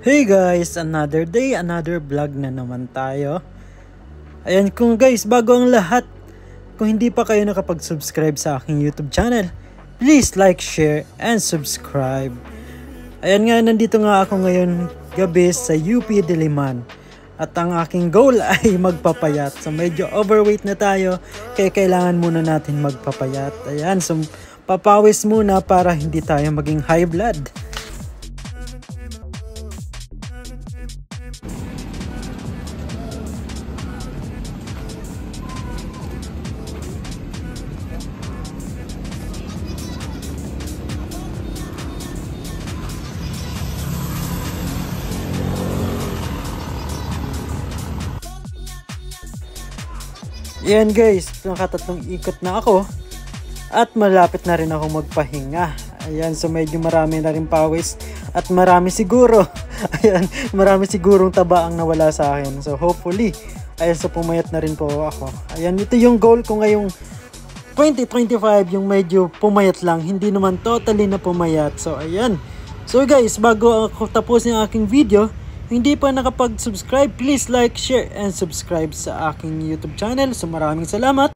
Hey guys, another day, another vlog na naman tayo. Ayan kung guys, bago ang lahat, kung hindi pa kayo nakapag-subscribe sa aking YouTube channel, please like, share, and subscribe. Ayan nga, nandito nga ako ngayon gabi sa UP Diliman. At ang aking goal ay magpapayat. So medyo overweight na tayo, kaya kailangan muna natin magpapayat. Ayan, so papawis muna para hindi tayo maging high blood. Yan guys, nakatatlong ikot na ako at malapit na rin ako magpahinga. Ayan, so medyo marami na rin pawis at marami siguro. Ayan, marami sigurong taba ang nawala sa akin. So hopefully, ayan, so pumayat na rin po ako. Ayan, ito yung goal ko ngayong 2025, yung medyo pumayat lang, hindi naman totally na pumayat. So ayan. So guys, bago ako tapos yung aking video, hindi pa nakapag-subscribe, please like, share, and subscribe sa aking YouTube channel. So maraming salamat.